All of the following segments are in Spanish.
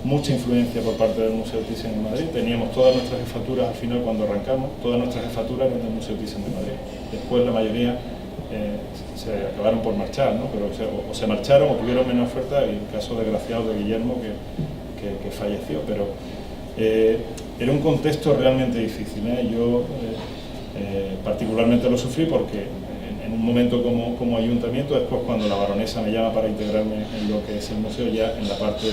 mucha influencia por parte del Museo Thyssen en Madrid. Teníamos todas nuestras jefaturas, al final cuando arrancamos, todas nuestras jefaturas eran del Museo Thyssen de Madrid. Después la mayoría se acabaron por marchar, ¿no? Pero o se marcharon o tuvieron menos oferta, y el caso desgraciado de Guillermo que falleció. Pero era un contexto realmente difícil, ¿eh? Yo particularmente lo sufrí porque en un momento como ayuntamiento, después cuando la baronesa me llama para integrarme en lo que es el museo, ya en la parte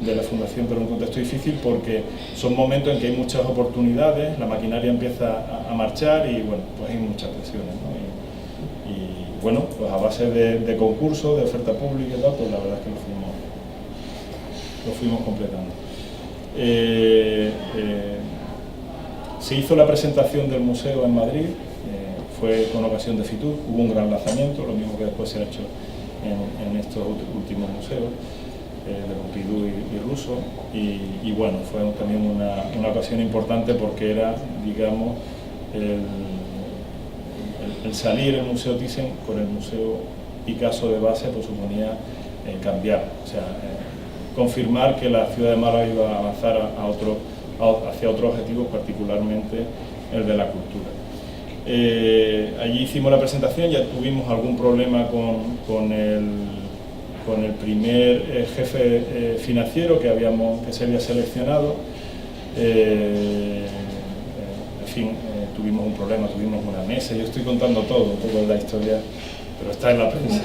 de la fundación, pero un contexto difícil porque son momentos en que hay muchas oportunidades, la maquinaria empieza a marchar y bueno, pues hay muchas presiones, ¿no? Y bueno, pues a base de concursos, de oferta pública y tal, pues la verdad es que lo fuimos completando. Se hizo la presentación del museo en Madrid, fue con ocasión de Fitur, hubo un gran lanzamiento, lo mismo que después se ha hecho en estos últimos museos, de Pompidou y Russo, y bueno, fue también una ocasión importante porque era, digamos, el salir el Museo Thyssen con el Museo Picasso de base, pues suponía cambiar, o sea, confirmar que la ciudad de Málaga iba a avanzar hacia otros objetivos, particularmente el de la cultura. Allí hicimos la presentación, ya tuvimos algún problema con el primer jefe financiero que se había seleccionado. En fin, tuvimos un problema, tuvimos una mesa. Yo estoy contando todo, un poco de la historia, pero está en la prensa.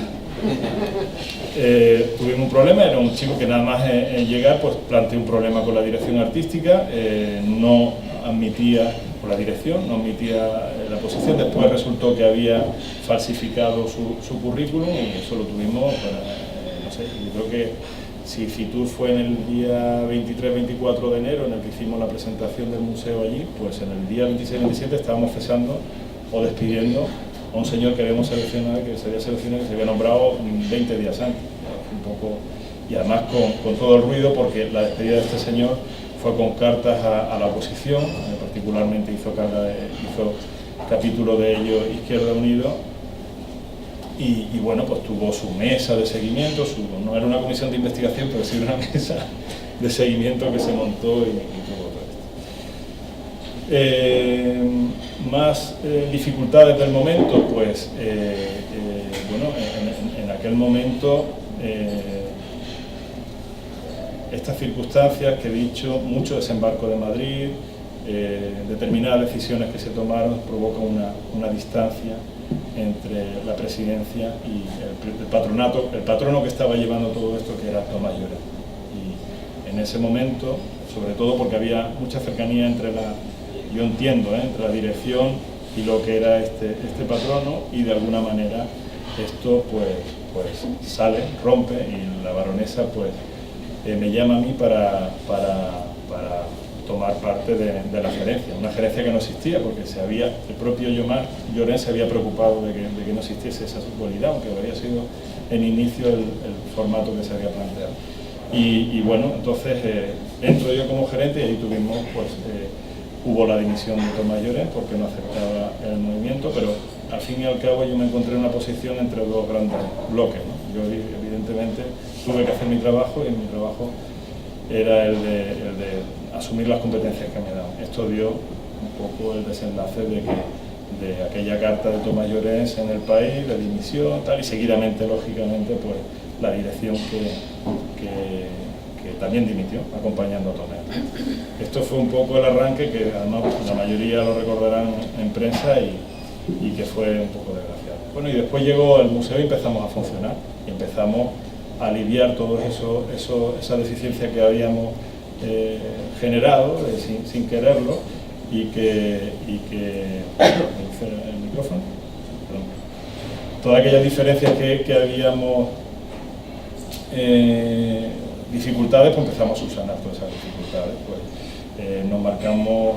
Tuvimos un problema, era un chico que nada más llegar pues planteó un problema con la dirección artística, no admitía, con la dirección, no admitía la posición. Después resultó que había falsificado su currículum y eso lo tuvimos, no sé, yo creo que si Fitur fue en el día 23-24 de enero en el que hicimos la presentación del museo allí, pues en el día 26-27 estábamos cesando o despidiendo a un señor que habíamos seleccionado, que se había nombrado 20 días antes, un poco, y además con todo el ruido, porque la despedida de este señor fue con cartas a la oposición, particularmente hizo capítulo de ello Izquierda Unido, y bueno, pues tuvo su mesa de seguimiento, no era una comisión de investigación, pero sí una mesa de seguimiento que se montó y todo esto. Más dificultades del momento, pues bueno, en aquel momento estas circunstancias que he dicho, mucho desembarco de Madrid, determinadas decisiones que se tomaron, provoca una distancia entre la presidencia y el patronato, el patrono que estaba llevando todo esto, que era Tomás Lloret. Y en ese momento, sobre todo porque había mucha cercanía entre yo entiendo, entre la dirección y lo que era este patrono, y de alguna manera esto pues sale, rompe, y la baronesa pues me llama a mí para tomar parte de la gerencia, una gerencia que no existía porque el propio Lloret se había preocupado de que no existiese esa subordinidad, aunque habría sido en inicio el formato que se había planteado. Y bueno, entonces entro yo como gerente y ahí tuvimos pues hubo la dimisión de Tomás Lloret porque no aceptaba el movimiento, pero al fin y al cabo yo me encontré en una posición entre dos grandes bloques, ¿no? Yo evidentemente tuve que hacer mi trabajo, y mi trabajo era el de asumir las competencias que me daban. Esto dio un poco el desenlace de aquella carta de Tomás Lloret en El País, de dimisión, tal, y seguidamente, lógicamente, pues la dirección que también dimitió, acompañando a Tomás. Esto fue un poco el arranque, que además la mayoría lo recordarán en prensa, y que fue un poco desgraciado. Bueno, y después llegó el museo y empezamos a funcionar, y empezamos a aliviar todo esa deficiencia que habíamos generado sin quererlo, y que el micrófono, perdón, todas aquellas diferencias que habíamos dificultades, pues empezamos a subsanar todas esas dificultades, pues nos marcamos,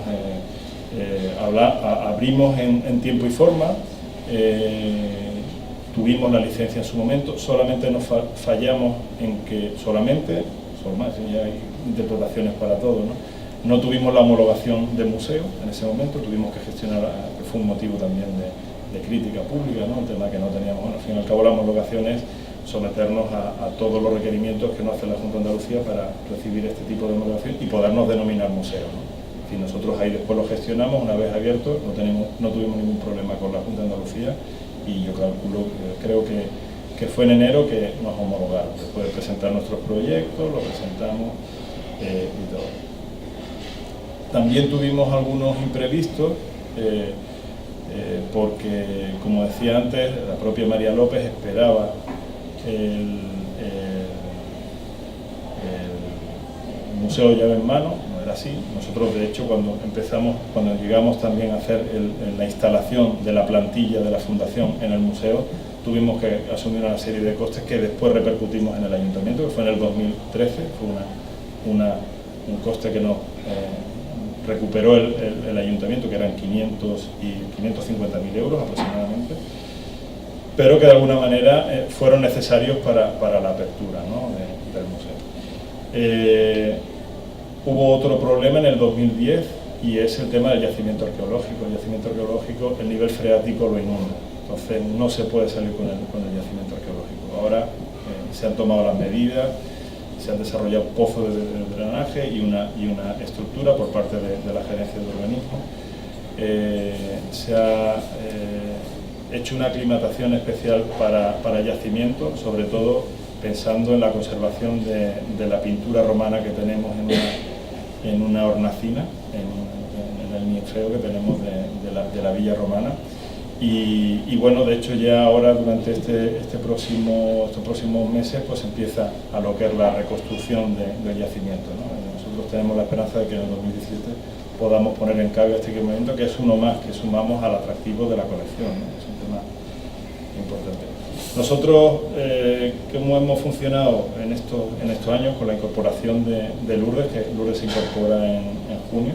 abrimos en tiempo y forma, tuvimos la licencia en su momento, solamente nos fallamos en que ya hay interpretaciones para todo, ¿no? No tuvimos la homologación de museo en ese momento, tuvimos que gestionar, que fue un motivo también de crítica pública, ¿no? El tema que no teníamos, bueno, al fin y al cabo la homologación es someternos a todos los requerimientos que nos hace la Junta de Andalucía para recibir este tipo de homologación y podernos denominar museo, ¿no? Y nosotros ahí después lo gestionamos una vez abierto, no tuvimos ningún problema con la Junta de Andalucía y yo creo que fue en enero que nos homologaron. Después de presentar nuestros proyectos, lo presentamos y todo. También tuvimos algunos imprevistos porque, como decía antes, la propia María López esperaba el museo llave en mano, no era así. Nosotros, de hecho, cuando llegamos también a hacer la instalación de la plantilla de la fundación en el museo, tuvimos que asumir una serie de costes que después repercutimos en el ayuntamiento, que fue en el 2013, fue un coste que nos recuperó el ayuntamiento, que eran 500 y 550.000 euros aproximadamente, pero que de alguna manera fueron necesarios para la apertura, ¿no?, del museo. Hubo otro problema en el 2010 y es el tema del yacimiento arqueológico. El yacimiento arqueológico, el nivel freático lo inunda, entonces no se puede salir con el yacimiento arqueológico. Ahora se han tomado las medidas, se han desarrollado pozos de drenaje y una estructura por parte de la Gerencia de Urbanismo. Se ha hecho una aclimatación especial para yacimientos, sobre todo pensando en la conservación de la pintura romana que tenemos en una hornacina, en el ninfeo que tenemos de la villa romana. Y bueno, de hecho ya ahora durante estos próximos meses pues empieza a lo que es la reconstrucción del yacimiento, ¿no? Nosotros tenemos la esperanza de que en el 2017 podamos poner en cabe este equipamiento, que es uno más que sumamos al atractivo de la colección, ¿no? Es un tema importante. Nosotros, ¿cómo hemos funcionado en estos años con la incorporación de Lourdes, que Lourdes se incorpora en junio?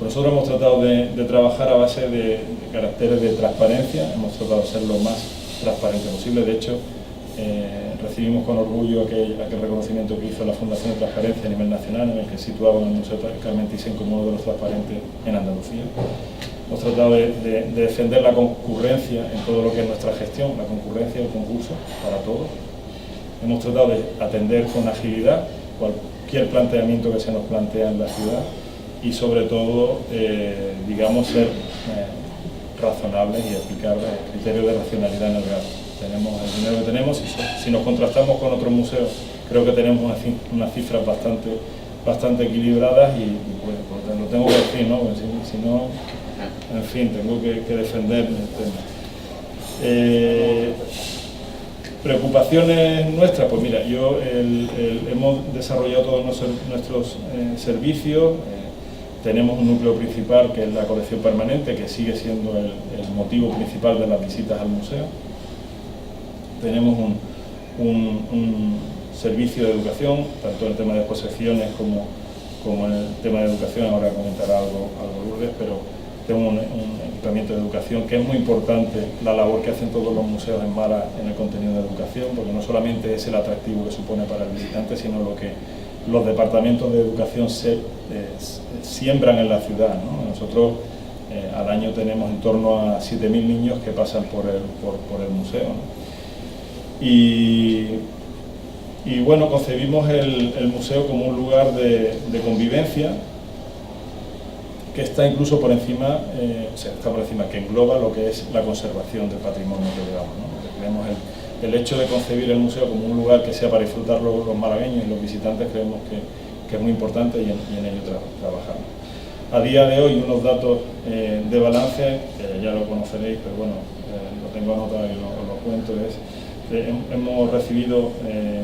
Nosotros hemos tratado de trabajar a base de caracteres de transparencia, hemos tratado de ser lo más transparente posible. De hecho, recibimos con orgullo aquel reconocimiento que hizo la Fundación de Transparencia a nivel nacional, en el que situaba el Museo Carmen Thyssen como uno de los transparentes en Andalucía. Hemos tratado de defender la concurrencia en todo lo que es nuestra gestión, la concurrencia y el concurso para todos. Hemos tratado de atender con agilidad cualquier planteamiento que se nos plantea en la ciudad y sobre todo, digamos, ser razonables y aplicar criterios de racionalidad en el gasto. Tenemos el dinero que tenemos y si nos contrastamos con otros museos, creo que tenemos unas cifras bastante equilibradas y pues lo tengo que decir, ¿no? Porque si no, en fin, tengo que defender el tema. Preocupaciones nuestras, pues mira, hemos desarrollado todos nuestros servicios. Tenemos un núcleo principal que es la colección permanente, que sigue siendo el motivo principal de las visitas al museo. Tenemos un servicio de educación, tanto en el tema de exposiciones como en el tema de educación. Ahora comentará algo Lourdes, pero tenemos un equipamiento de educación que es muy importante, la labor que hacen todos los museos en Málaga en el contenido de educación, porque no solamente es el atractivo que supone para el visitante, sino lo que los departamentos de educación siembran en la ciudad, ¿no? Nosotros al año tenemos en torno a 7.000 niños que pasan por el museo, ¿no? Y bueno, concebimos el museo como un lugar de convivencia que está incluso por encima, que engloba lo que es la conservación del patrimonio que llevamos, ¿no? Creemos el hecho de concebir el museo como un lugar que sea para disfrutar los malagueños y los visitantes, creemos que es muy importante y en ello trabajamos. A día de hoy, unos datos de balance, que ya lo conoceréis, pero bueno, lo tengo anotado y lo cuento, es que hemos recibido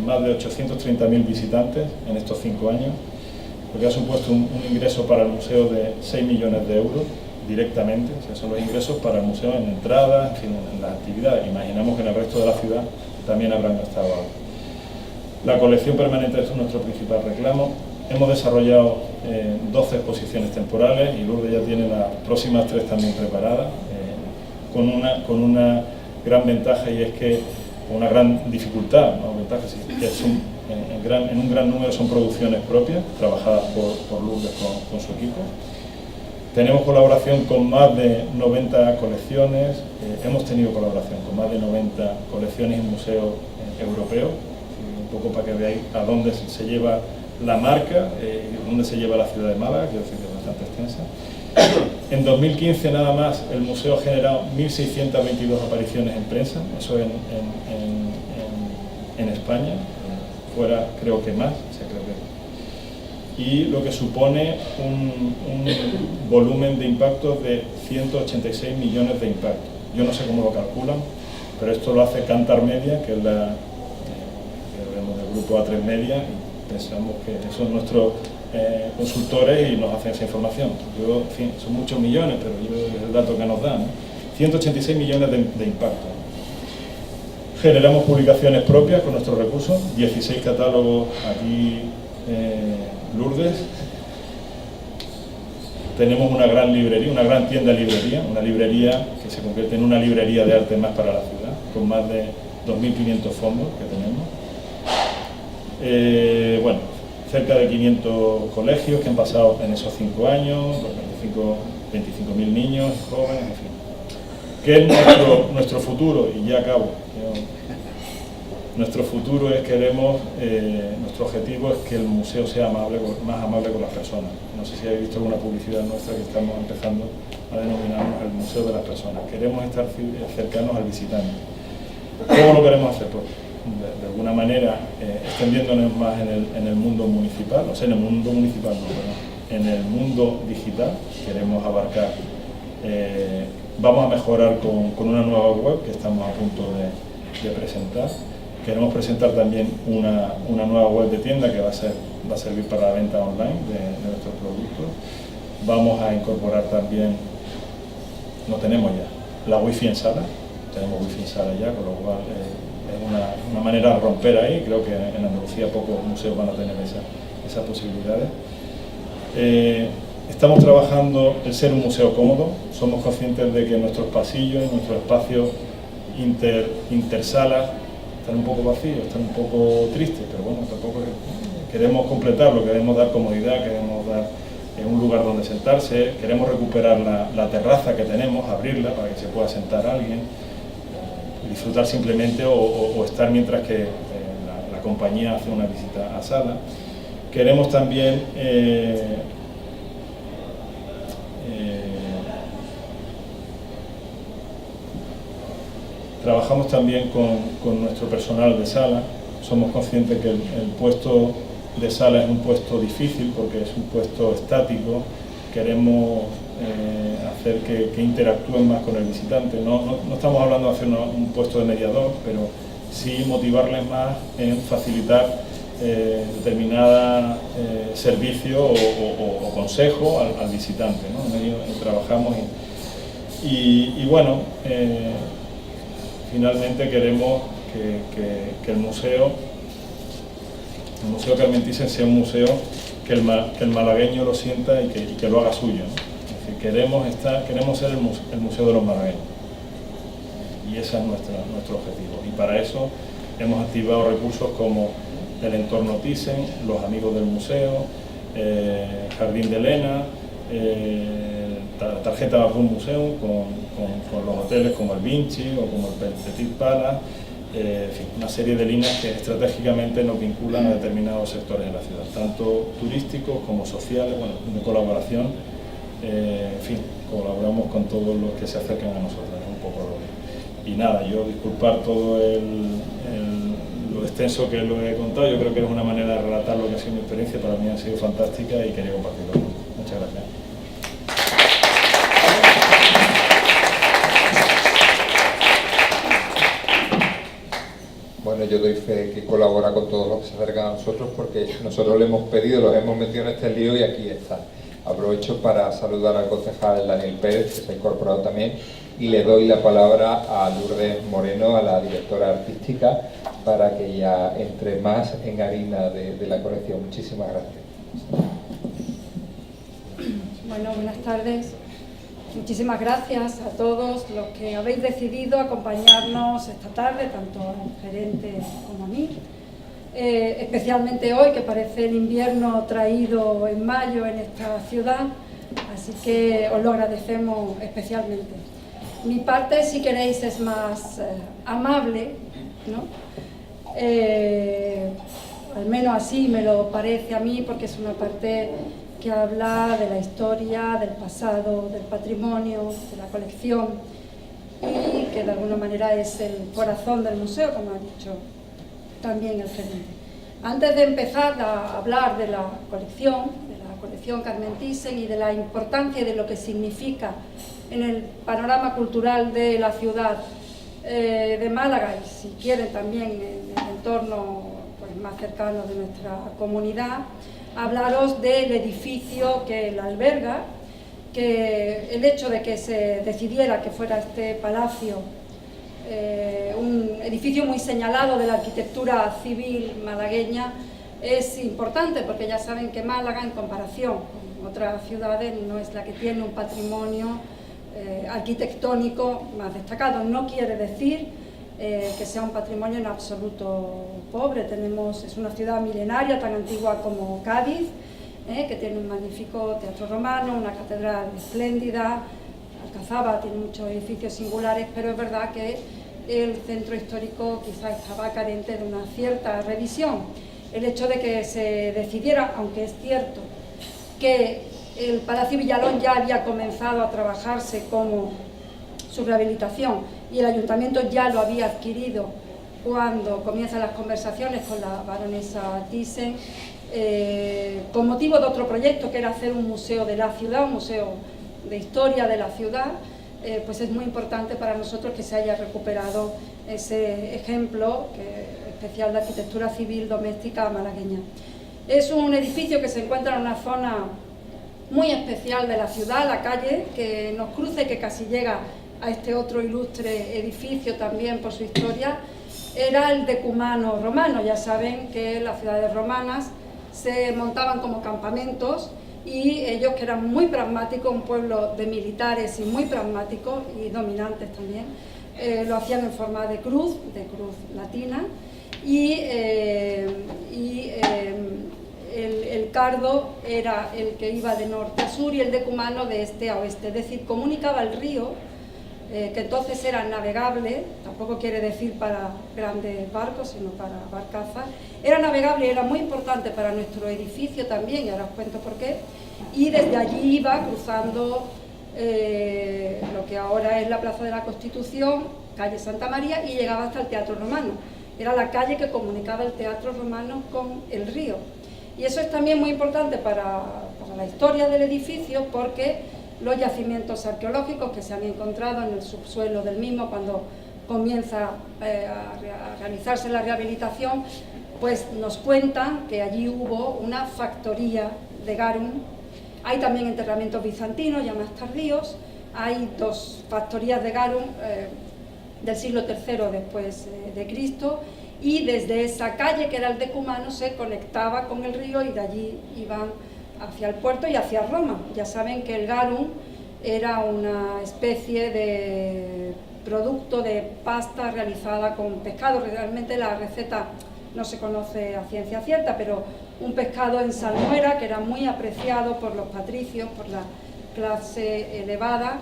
más de 830.000 visitantes en estos 5 años, lo que ha supuesto un ingreso para el museo de 6 millones de euros directamente. O sea, son los ingresos para el museo en entradas, en las actividades. Imaginamos que en el resto de la ciudad también habrán gastado algo. La colección permanente es nuestro principal reclamo. Hemos desarrollado 12 exposiciones temporales y Lourdes ya tiene las próximas 3 también preparadas, con una gran ventaja, y es que una gran dificultad, ¿no? Ventaja, sí, que en un gran número son producciones propias, trabajadas por Lourdes con su equipo. Tenemos colaboración con más de 90 colecciones, hemos tenido colaboración con más de 90 colecciones y museos europeos, un poco para que veáis a dónde se lleva la marca y a dónde se lleva la ciudad de Málaga, quiero decir que es bastante extensa. En 2015 nada más el museo ha generado 1.622 apariciones en prensa, eso en España, fuera creo que más, o sea, creo que... y lo que supone un volumen de impactos de 186 millones de impactos. Yo no sé cómo lo calculan, pero esto lo hace Kantar Media, que es la que vemos del grupo A3 Media, y pensamos que son nuestros consultores y nos hacen esa información. Yo, en fin, son muchos millones, pero es el dato que nos dan, ¿no? 186 millones de impactos. Generamos publicaciones propias con nuestros recursos, 16 catálogos aquí, Lourdes. Tenemos una gran librería, una gran tienda librería, una librería que se convierte en una librería de arte más para la ciudad, con más de 2.500 fondos que tenemos. Bueno, cerca de 500 colegios que han pasado en esos 5 años, 25.000 niños, jóvenes, en fin. ¿Qué es nuestro futuro? Y ya acabo. Nuestro futuro es nuestro objetivo es que el museo sea más amable con las personas. No sé si habéis visto alguna publicidad nuestra que estamos empezando a denominarnos el Museo de las Personas. Queremos estar cercanos al visitante. ¿Cómo lo queremos hacer? Pues, de alguna manera, extendiéndonos más en el mundo municipal, o sea, en el mundo municipal no, pero en el mundo digital. Queremos abarcar, vamos a mejorar con una nueva web que estamos a punto de presentar. Queremos presentar también una nueva web de tienda que va a servir para la venta online de nuestros productos. Vamos a incorporar también, no tenemos ya, la wifi en sala, tenemos wifi en sala ya, con lo cual es una manera de romper ahí. Creo que en Andalucía pocos museos van a tener esas posibilidades. Estamos trabajando en ser un museo cómodo, somos conscientes de que nuestros pasillos, nuestros espacios intersalas, están un poco vacíos, están un poco tristes, pero bueno, tampoco queremos completarlo, queremos dar comodidad, queremos dar un lugar donde sentarse, queremos recuperar la terraza que tenemos, abrirla para que se pueda sentar alguien, disfrutar simplemente o estar mientras que la compañía hace una visita a sala. Queremos también trabajamos también con nuestro personal de sala. Somos conscientes que el puesto de sala es un puesto difícil porque es un puesto estático. Queremos hacer que interactúen más con el visitante. No estamos hablando de hacer un puesto de mediador, pero sí motivarles más en facilitar determinada servicio o consejo al visitante, ¿no? En ello trabajamos y bueno, finalmente queremos que el museo Carmen Thyssen sea un museo que el malagueño lo sienta y que lo haga suyo, ¿no? Es decir, queremos ser el museo de los malagueños, y ese es nuestro objetivo. Y para eso hemos activado recursos como el entorno Thyssen, los amigos del museo, Jardín de Elena, tarjeta Bacum Museum con los hoteles como el Vinci o como el Petit Palace, en fin, una serie de líneas que estratégicamente nos vinculan a determinados sectores de la ciudad, tanto turísticos como sociales, bueno, de colaboración, en fin, colaboramos con todos los que se acercan a nosotros, un poco y nada, yo disculpar todo lo extenso que lo he contado. Yo creo que es una manera de relatar lo que ha sido mi experiencia, para mí ha sido fantástica y quería compartirlo con vosotros. Muchas gracias. Bueno, yo doy fe que colabora con todos los que se acercan a nosotros, porque nosotros le hemos pedido, los hemos metido en este lío y aquí está. Aprovecho para saludar al concejal Daniel Pérez, que se ha incorporado también, y le doy la palabra a Lourdes Moreno, a la directora artística, para que ya entre más en harina de la colección. Muchísimas gracias. Bueno, buenas tardes. Muchísimas gracias a todos los que habéis decidido acompañarnos esta tarde, tanto al gerente como a mí. Especialmente hoy, que parece el invierno traído en mayo en esta ciudad, Así que os lo agradecemos especialmente. Mi parte, si queréis, es más amable, ¿no? Al menos así me lo parece a mí, porque es una parte que habla de la historia, del pasado, del patrimonio, de la colección, y que de alguna manera es el corazón del museo, como ha dicho también el gerente. Antes de empezar a hablar de la colección Carmen Thyssen y de la importancia de lo que significa en el panorama cultural de la ciudad de Málaga, y si quieren también en el entorno pues, más cercano de nuestra comunidad, hablaros del edificio que la alberga, que el hecho de que se decidiera que fuera este palacio, un edificio muy señalado de la arquitectura civil malagueña, es importante, porque ya saben que Málaga, en comparación con otras ciudades, no es la que tiene un patrimonio arquitectónico más destacado. No quiere decir que sea un patrimonio en absoluto pobre. Es una ciudad milenaria, tan antigua como Cádiz, que tiene un magnífico teatro romano, una catedral espléndida. Alcazaba tiene muchos edificios singulares, pero es verdad que el centro histórico quizás estaba carente de una cierta revisión. El hecho de que se decidiera, aunque es cierto que el Palacio Villalón ya había comenzado a trabajarse como su rehabilitación y el Ayuntamiento ya lo había adquirido cuando comienzan las conversaciones con la baronesa Thyssen, con motivo de otro proyecto que era hacer un museo de la ciudad, un museo de historia de la ciudad, pues es muy importante para nosotros que se haya recuperado ese ejemplo especial de arquitectura civil doméstica malagueña. Es un edificio que se encuentra en una zona muy especial de la ciudad, la calle que nos cruza y que casi llega a este otro ilustre edificio también por su historia, era el decumano romano. Ya saben que las ciudades romanas se montaban como campamentos, y ellos, que eran muy pragmáticos, un pueblo de militares y muy pragmáticos y dominantes también, lo hacían en forma de cruz latina, y el cardo era el que iba de norte a sur y el decumano de este a oeste, es decir, comunicaba el río, que entonces era navegable, tampoco quiere decir para grandes barcos, sino para barcazas. Era navegable y era muy importante para nuestro edificio también, y ahora os cuento por qué, y desde allí iba cruzando lo que ahora es la Plaza de la Constitución, calle Santa María, y llegaba hasta el Teatro Romano. Era la calle que comunicaba el Teatro Romano con el río. Y eso es también muy importante para la historia del edificio, porque los yacimientos arqueológicos que se han encontrado en el subsuelo del mismo cuando comienza a realizarse la rehabilitación, pues nos cuentan que allí hubo una factoría de garum. Hay también enterramientos bizantinos ya más tardíos, hay dos factorías de garum del siglo III después de Cristo, y desde esa calle que era el decumano se conectaba con el río, y de allí iban hacia el puerto y hacia Roma. Ya saben que el garum era una especie de producto de pasta realizada con pescado. Realmente la receta no se conoce a ciencia cierta, pero un pescado en salmuera que era muy apreciado por los patricios, por la clase elevada,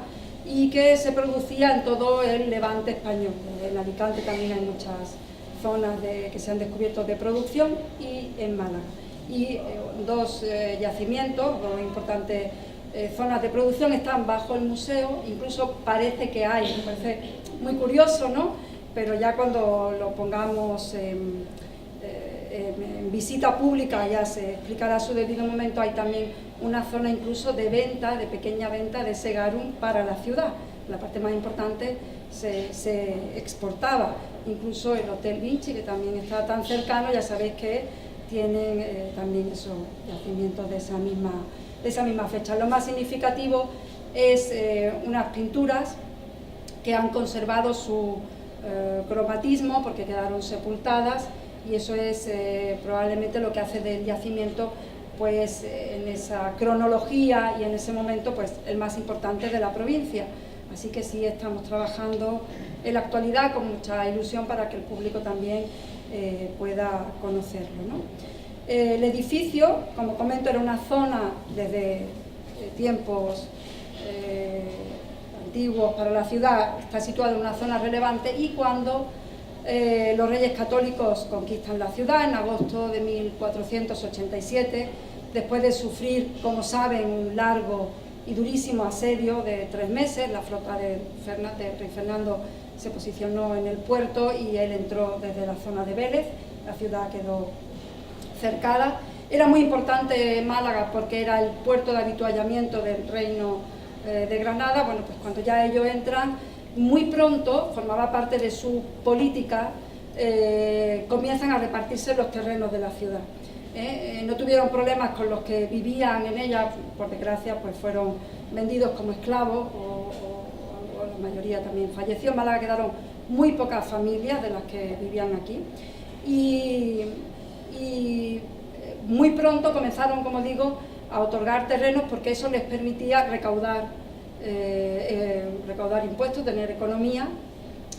y que se producía en todo el levante español. En Alicante también hay muchas zonas que se han descubierto de producción, y en Málaga. Y dos yacimientos, dos importantes zonas de producción están bajo el museo. Incluso parece que hay, me parece muy curioso, ¿no? Pero ya cuando lo pongamos en visita pública ya se explicará a su debido momento. Hay también una zona incluso de venta, de pequeña venta de ese garum para la ciudad. La parte más importante se exportaba. Incluso el Hotel Vinci, que también está tan cercano, ya sabéis que tienen también esos yacimientos de esa misma fecha. Lo más significativo es unas pinturas que han conservado su cromatismo porque quedaron sepultadas, y eso es probablemente lo que hace del yacimiento, pues en esa cronología y en ese momento, pues el más importante de la provincia. Así que sí, estamos trabajando en la actualidad con mucha ilusión para que el público también pueda conocerlo, ¿no? El edificio, como comento, era una zona desde tiempos antiguos para la ciudad, está situado en una zona relevante, y cuando los reyes católicos conquistan la ciudad en agosto de 1487, después de sufrir, como saben, un largo y durísimo asedio de 3 meses. La flota de rey Fernando se posicionó en el puerto y él entró desde la zona de Vélez. La ciudad quedó cercada. Era muy importante Málaga porque era el puerto de avituallamiento del reino de Granada. Bueno, pues cuando ya ellos entran, muy pronto, formaba parte de su política, comienzan a repartirse los terrenos de la ciudad. No tuvieron problemas con los que vivían en ella, por desgracia pues fueron vendidos como esclavos o la mayoría también falleció. En Málaga quedaron muy pocas familias de las que vivían aquí y muy pronto comenzaron, como digo, a otorgar terrenos porque eso les permitía recaudar impuestos, tener economía,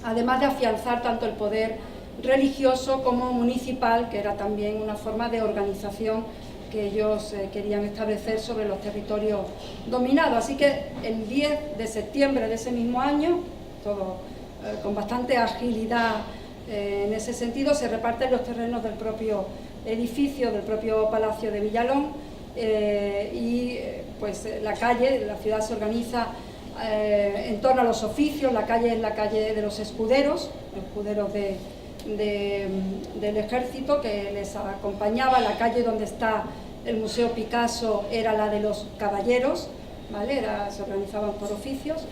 además de afianzar tanto el poder religioso como municipal, que era también una forma de organización que ellos querían establecer sobre los territorios dominados. Así que el 10 de septiembre de ese mismo año, todo con bastante agilidad en ese sentido, se reparten los terrenos del propio edificio, del propio Palacio de Villalón, pues la calle, la ciudad se organiza en torno a los oficios. La calle es la calle de los escuderos del ejército que les acompañaba. La calle donde está el Museo Picasso era la de los caballeros, ¿vale? Se organizaban por oficios,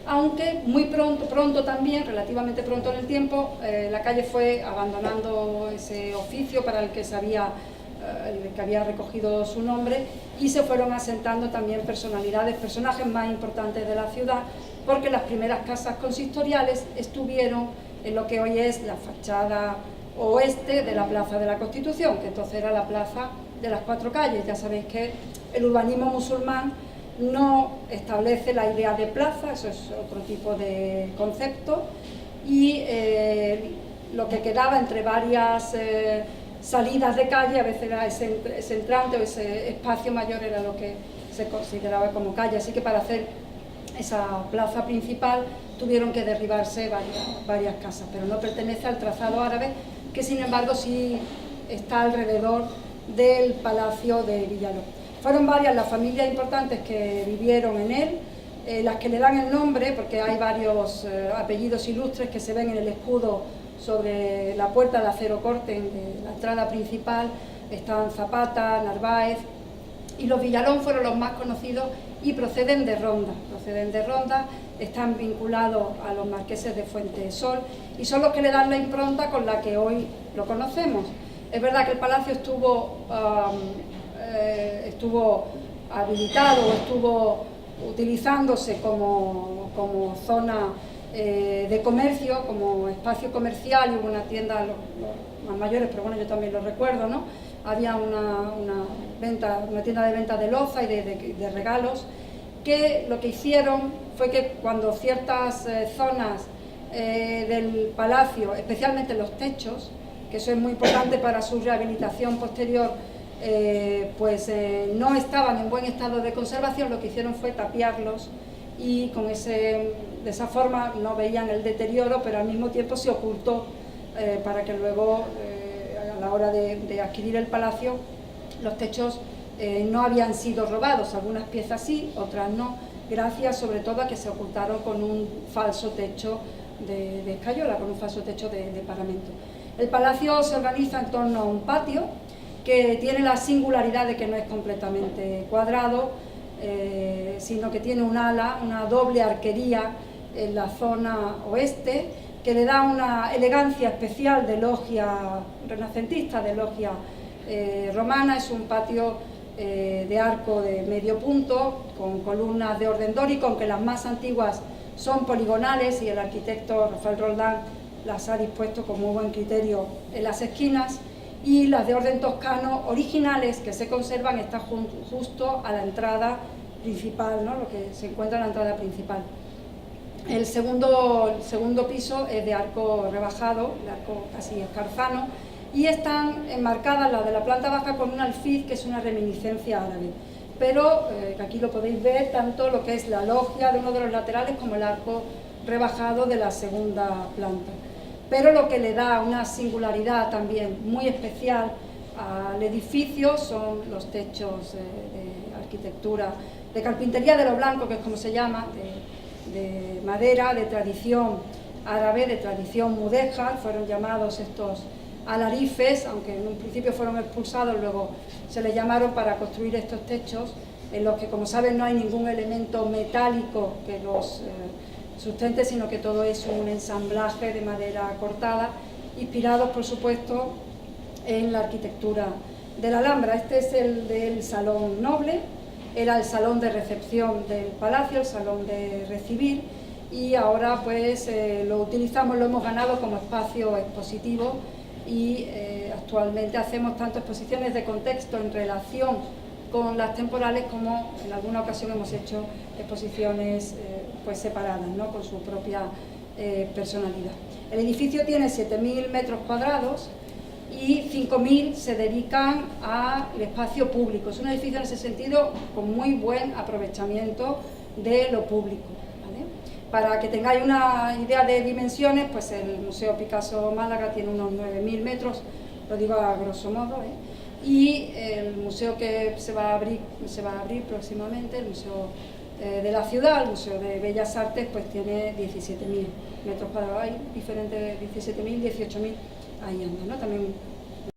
aunque muy pronto también, relativamente pronto en el tiempo, la calle fue abandonando ese oficio para el que había recogido su nombre, y se fueron asentando también personajes más importantes de la ciudad, porque las primeras casas consistoriales estuvieron en lo que hoy es la fachada oeste de la Plaza de la Constitución, que entonces era la Plaza de las Cuatro Calles. Ya sabéis que el urbanismo musulmán no establece la idea de plaza, eso es otro tipo de concepto, y lo que quedaba entre varias salidas de calle, a veces era ese entrante o ese espacio mayor era lo que se consideraba como calle. Así que para hacer esa plaza principal tuvieron que derribarse varias casas, pero no pertenece al trazado árabe, que sin embargo sí está alrededor del Palacio de Villalón. Fueron varias las familias importantes que vivieron en él, las que le dan el nombre, porque hay varios apellidos ilustres que se ven en el escudo sobre la puerta de acero corte de la entrada principal. Están Zapata, Narváez, y los Villalón fueron los más conocidos y proceden de Ronda, están vinculados a los marqueses de Fuentesol y son los que le dan la impronta con la que hoy lo conocemos. Es verdad que el palacio estuvo habilitado o estuvo utilizándose como zona de comercio, como espacio comercial, y hubo una tienda, los más mayores, pero bueno, yo también lo recuerdo, ¿no? Había una tienda de venta de loza y de regalos, que lo que hicieron fue que cuando ciertas zonas del palacio, especialmente los techos, que eso es muy importante para su rehabilitación posterior, no estaban en buen estado de conservación, lo que hicieron fue tapiarlos, y de esa forma no veían el deterioro, pero al mismo tiempo se ocultó para que luego, a la hora de adquirir el palacio, los techos no habían sido robados. Algunas piezas sí, otras no, gracias sobre todo a que se ocultaron con un falso techo de escayola, con un falso techo de paramento. El palacio se organiza en torno a un patio que tiene la singularidad de que no es completamente cuadrado, sino que tiene un ala, una doble arquería en la zona oeste, que le da una elegancia especial de logia renacentista, de logia romana. Es un patio de arco de medio punto, con columnas de orden dórico, aunque las más antiguas son poligonales y el arquitecto Rafael Roldán las ha dispuesto con muy buen criterio en las esquinas, y las de orden toscano originales que se conservan están justo a la entrada principal, ¿no? Lo que se encuentra en la entrada principal. El segundo piso es de arco rebajado, de arco casi escarzano, y están enmarcadas las de la planta baja con un alfiz que es una reminiscencia árabe. pero aquí lo podéis ver, tanto lo que es la loggia de uno de los laterales como el arco rebajado de la segunda planta. Pero lo que le da una singularidad también muy especial al edificio son los techos de arquitectura, de carpintería de lo blanco, que es como se llama, de madera, de tradición árabe, de tradición mudéjar. Fueron llamados estos alarifes, aunque en un principio fueron expulsados, luego se les llamaron para construir estos techos, en los que, como saben, no hay ningún elemento metálico que los sustente, sino que todo es un ensamblaje de madera cortada, inspirados, por supuesto, en la arquitectura de la Alhambra. Este es el del Salón Noble, era el salón de recepción del palacio, el salón de recibir, y ahora pues lo utilizamos, lo hemos ganado como espacio expositivo, y actualmente hacemos tanto exposiciones de contexto en relación con las temporales, como en alguna ocasión hemos hecho exposiciones pues separadas, ¿no?, con su propia personalidad. El edificio tiene 7.000 metros cuadrados y 5.000 se dedican al espacio público. Es un edificio en ese sentido con muy buen aprovechamiento de lo público, ¿vale? Para que tengáis una idea de dimensiones, pues el Museo Picasso Málaga tiene unos 9.000 metros, lo digo a grosso modo, y el museo que se va a abrir próximamente, el Museo de la Ciudad, el Museo de Bellas Artes, pues tiene 17.000 metros cuadrados, hay diferentes, 17.000, 18.000, ahí andan, ¿no? También